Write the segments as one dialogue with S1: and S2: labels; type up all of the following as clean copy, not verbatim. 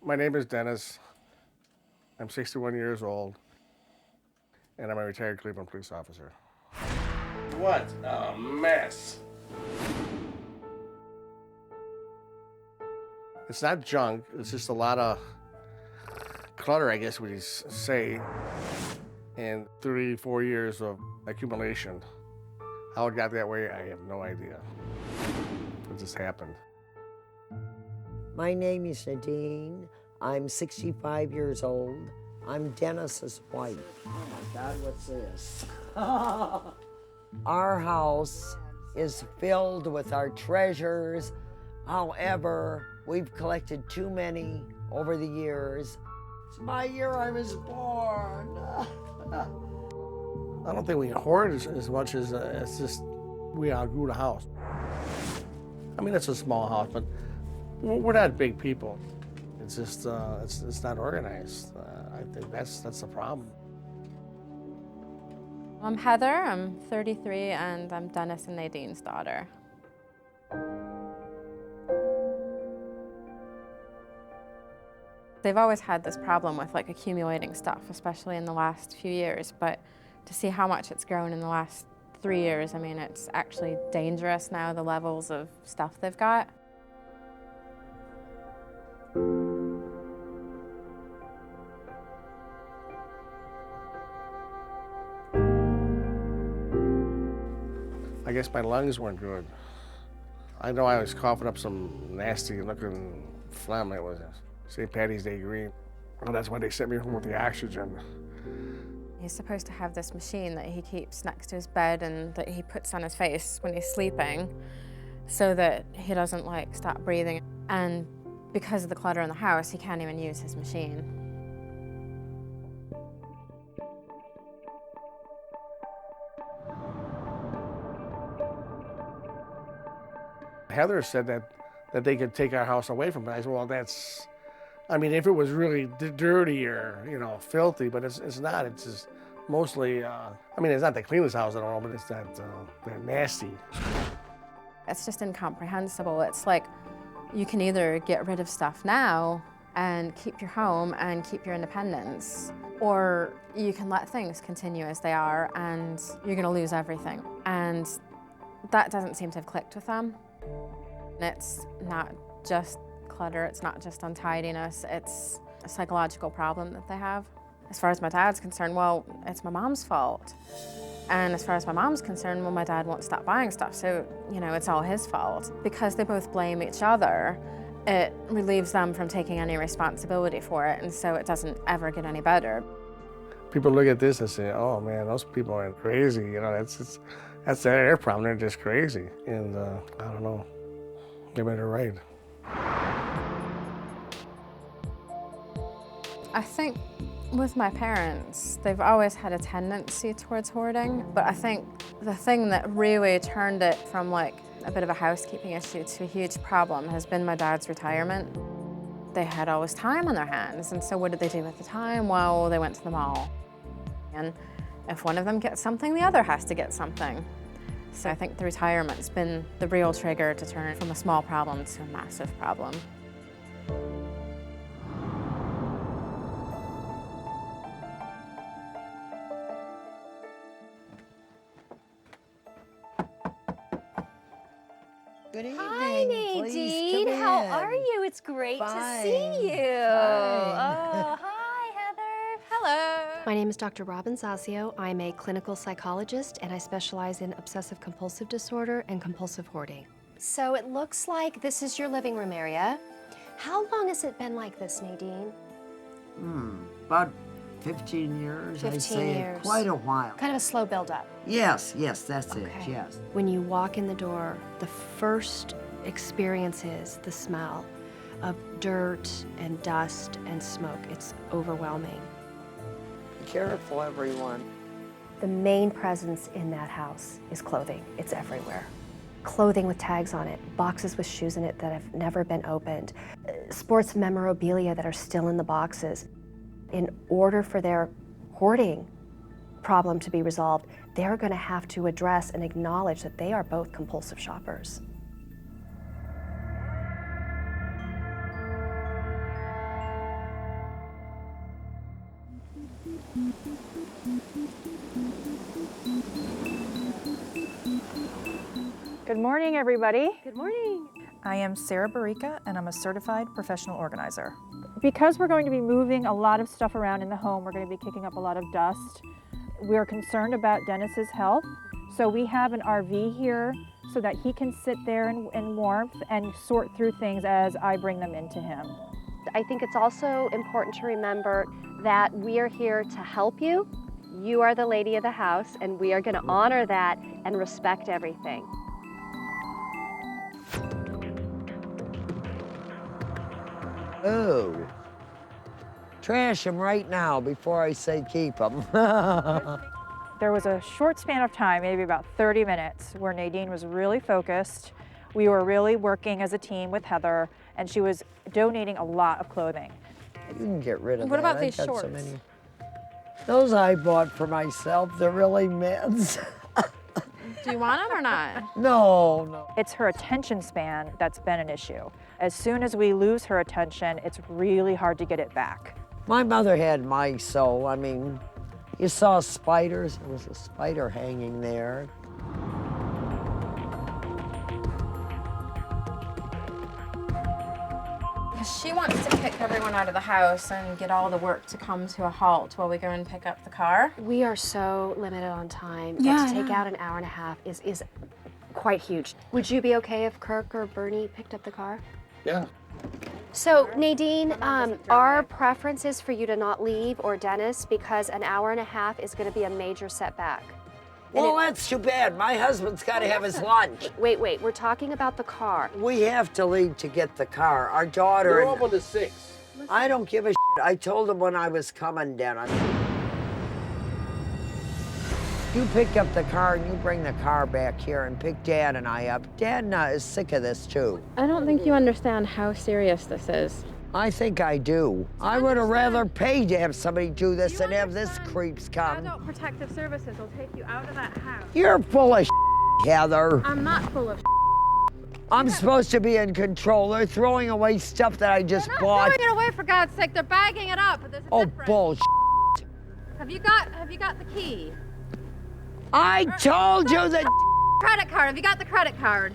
S1: My name is Dennis. I'm 61 years old, and I'm a retired Cleveland police officer. What a mess. It's not junk, it's just a lot of clutter, I guess, would you say, and 3-4 years of accumulation. How it got that way, I have no idea. It just happened.
S2: My name is Nadene. I'm 65 years old. I'm Dennis's wife. Oh my God, what's this? Our house is filled with our treasures. However, we've collected too many over the years. It's my year I was born.
S1: I don't think we hoard as much as it's just we outgrew the house. I mean, it's a small house, but we're not big people. It's just it's not organized. I think that's the problem.
S3: I'm Heather, I'm 33, and I'm Dennis and Nadine's daughter. They've always had this problem with accumulating stuff, especially in the last few years, but to see how much it's grown in the last 3 years, I mean, it's actually dangerous now, the levels of stuff they've got.
S1: I guess my lungs weren't good. I know I was coughing up some nasty looking phlegm. It was St. Patty's Day green. Well, that's why they sent me home with the oxygen.
S3: He's supposed to have this machine that he keeps next to his bed and that he puts on his face when he's sleeping so that he doesn't stop breathing. And because of the clutter in the house, he can't even use his machine.
S1: Heather said that they could take our house away from me. I said, well, I mean, if it was really dirty or, filthy, but it's not. It's just mostly, I mean, it's not the cleanest house at all, but it's that nasty.
S3: It's just incomprehensible. It's like you can either get rid of stuff now and keep your home and keep your independence, or you can let things continue as they are and you're gonna lose everything. And that doesn't seem to have clicked with them. It's not just clutter, it's not just untidiness, it's a psychological problem that they have. As far as my dad's concerned, well, it's my mom's fault. And as far as my mom's concerned, well, my dad won't stop buying stuff, so, it's all his fault. Because they both blame each other, it relieves them from taking any responsibility for it, and so it doesn't ever get any better.
S1: People look at this and say, oh man, those people are crazy, that's their problem, they're just crazy. And I don't know, maybe they're right.
S3: I think with my parents, they've always had a tendency towards hoarding, but I think the thing that really turned it from a bit of a housekeeping issue to a huge problem has been my dad's retirement. They had all this time on their hands, and so what did they do with the time? Well, they went to the mall. And if one of them gets something, the other has to get something. So I think the retirement's been the real trigger to turn from a small problem to a massive problem.
S2: Good evening.
S4: Hi,
S2: Please come
S4: Nadine. How
S2: in.
S4: are you? It's great to
S2: Fine.
S4: see you. Oh, hi, Heather. Hello.
S5: My name is Dr. Robin Zazio. I'm a clinical psychologist, and I specialize in obsessive-compulsive disorder and compulsive hoarding. So it looks like this is your living room area. How long has it been like this, Nadine?
S2: About 15 years,
S5: 15
S2: I'd say.
S5: years.
S2: Quite a while.
S5: Kind of a slow build-up.
S2: Yes, that's it,
S5: Okay.
S2: yes.
S5: When you walk in the door, the first experience is the smell of dirt and dust and smoke. It's overwhelming.
S2: Be careful, everyone.
S5: The main presence in that house is clothing. It's everywhere. Clothing with tags on it, boxes with shoes in it that have never been opened, sports memorabilia that are still in the boxes. In order for their hoarding problem to be resolved, they're going to have to address and acknowledge that they are both compulsive shoppers.
S6: Good morning, everybody.
S7: Good morning.
S8: I am Sarah Barica, and I'm a certified professional organizer.
S6: Because we're going to be moving a lot of stuff around in the home, we're going to be kicking up a lot of dust. We're concerned about Dennis's health, so we have an RV here so that he can sit there in warmth and sort through things as I bring them into him.
S7: I think it's also important to remember that we are here to help you. You are the lady of the house, and we are going to honor that and respect everything.
S2: Oh. Trash them right now before I say keep them.
S6: There was a short span of time, maybe about 30 minutes, where Nadine was really focused. We were really working as a team with Heather, and she was donating a lot of clothing.
S2: You can get rid of
S3: What
S2: that.
S3: about these
S2: I've got
S3: shorts?
S2: So many. Those I bought for myself. They're really men's.
S3: Do you want them or not?
S2: No.
S6: It's her attention span that's been an issue. As soon as we lose her attention, it's really hard to get it back.
S2: My mother had mice, so, I mean, you saw spiders. There was a spider hanging there.
S3: Because she wants to kick everyone out of the house and get all the work to come to a halt while we go and pick up the car.
S5: We are so limited on time.
S3: Yeah,
S5: and to
S3: I
S5: take
S3: know.
S5: out an hour and a half is quite huge. Would you be okay if Kirk or Bernie picked up the car?
S1: Yeah.
S7: So Nadine, our preference is for you to not leave, or Dennis, because an hour and a half is going to be a major setback.
S2: Well, that's too bad. My husband's got to have his lunch.
S7: Wait, we're talking about the car.
S2: We have to leave to get the car. Our daughter.
S1: We're
S2: and-
S1: open to 6.
S2: I don't give a shit. I told him when I was coming, Dennis. You pick up the car and you bring the car back here and pick Dad and I up. Dad is sick of this too.
S3: I don't think you understand how serious this is.
S2: I think I do. I would have rather paid to have somebody do this than have this creeps come.
S3: Adult Protective Services will take you out of that house.
S2: You're full of Heather.
S3: I'm not full of
S2: I'm supposed to be in control. They're throwing away stuff that I just bought.
S3: throwing it away, for God's sake. They're bagging it up. There's a
S2: Oh,
S3: difference.
S2: bullshit.
S3: Have you got the key?
S2: I told you that.
S3: Credit card. Have you got the credit card?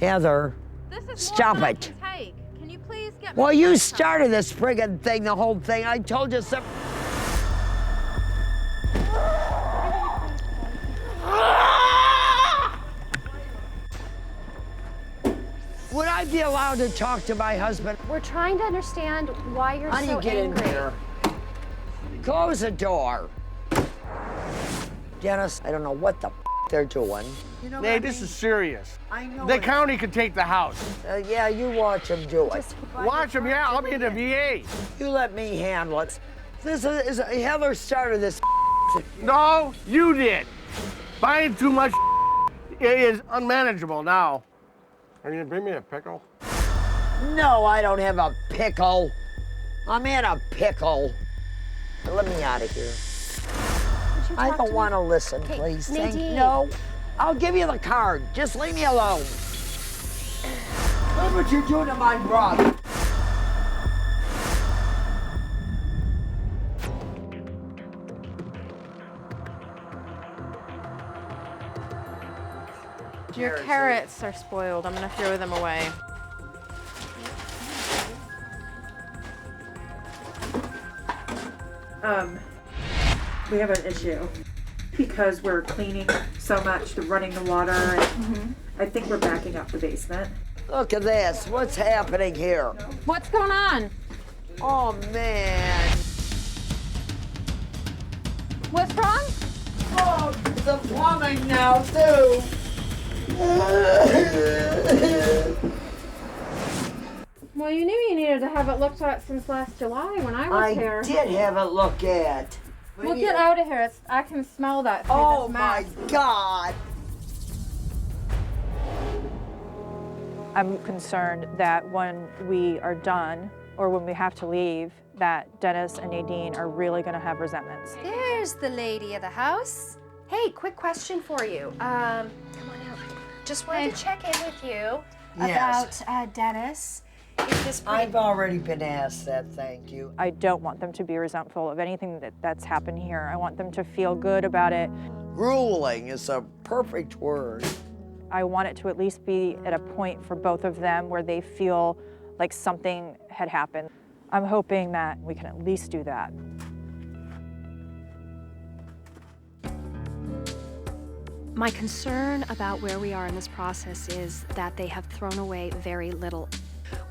S2: Heather,
S3: This is
S2: Stop
S3: more than I
S2: it.
S3: can take. Can you please get me
S2: well,
S3: the
S2: you
S3: credit
S2: started this friggin' thing, the whole thing. I told you so. Would I be allowed to talk to my husband?
S7: We're trying to understand why you're
S2: How do
S7: so
S2: you get
S7: angry.
S2: in here? Close the door. Dennis, I don't know what the they're doing. You know
S1: Hey, this is serious.
S2: I know.
S1: The county can take the house.
S2: Yeah, you watch them do it.
S1: Watch them, yeah. I'll be in the VA.
S2: You let me handle it. This is Heather started this.
S1: No, you did. Buying too much is unmanageable now. Are you gonna bring me a pickle?
S2: No, I don't have a pickle. I'm in a pickle. Let me out of here. I don't want to listen,
S7: Okay,
S2: please.
S7: Nadine.
S2: No, I'll give you the card. Just leave me alone. Look what you're doing to my brother.
S3: Your carrots are spoiled. I'm gonna throw them away.
S6: We have an issue because we're cleaning so much, running the water, and I think we're backing up the basement.
S2: Look at this. What's happening here?
S3: What's going on?
S2: Oh, man.
S3: What's wrong?
S2: Oh, the plumbing now, too.
S3: Well, you knew you needed to have it looked at since last July when I was
S2: I
S3: here.
S2: did have it looked at.
S3: Well, get out of here. I can smell that. through
S2: Oh,
S3: this
S2: my
S3: mess.
S2: God.
S6: I'm concerned that when we are done or when we have to leave, that Dennis and Nadine are really going to have resentments.
S9: There's the lady of the house.
S5: Hey, quick question for you. Come on out. Just wanted to check in with you
S2: Yes.
S5: about Dennis. Is this pretty
S2: I've already been asked that, thank you.
S6: I don't want them to be resentful of anything that's happened here. I want them to feel good about it.
S2: Grueling is a perfect word.
S6: I want it to at least be at a point for both of them where they feel like something had happened. I'm hoping that we can at least do that.
S7: My concern about where we are in this process is that they have thrown away very little.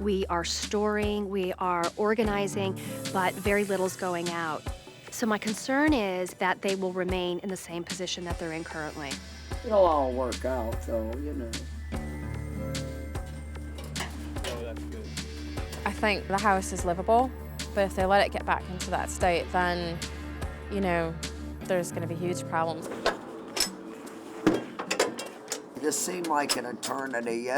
S7: We are storing, we are organizing, but very little's going out. So my concern is that they will remain in the same position that they're in currently.
S2: It'll all work out, though, you know.
S3: I think the house is livable, but if they let it get back into that state, then, you know, there's going to be huge problems.
S2: This seemed like an eternity.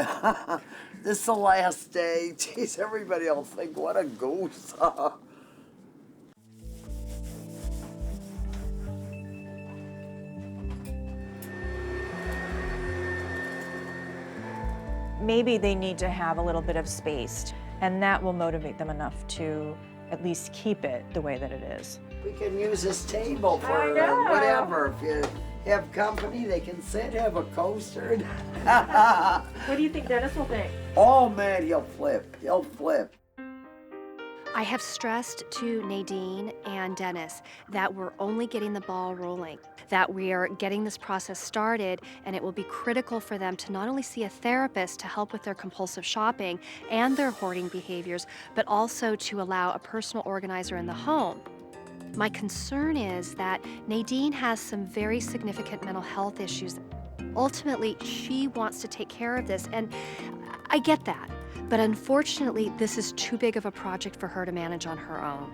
S2: This is the last day. Geez, everybody will think, what a goose.
S8: Maybe they need to have a little bit of space, and that will motivate them enough to at least keep it the way that it is.
S2: We can use this table for whatever. If you have company, they can sit, have a coaster.
S6: What do you think Dennis will think?
S2: Oh man, he'll flip. He'll flip.
S7: I have stressed to Nadene and Dennis that we're only getting the ball rolling, that we are getting this process started, and it will be critical for them to not only see a therapist to help with their compulsive shopping and their hoarding behaviors, but also to allow a personal organizer in the home. My concern is that Nadene has some very significant mental health issues. Ultimately, she wants to take care of this, and I get that. But unfortunately, this is too big of a project for her to manage on her own.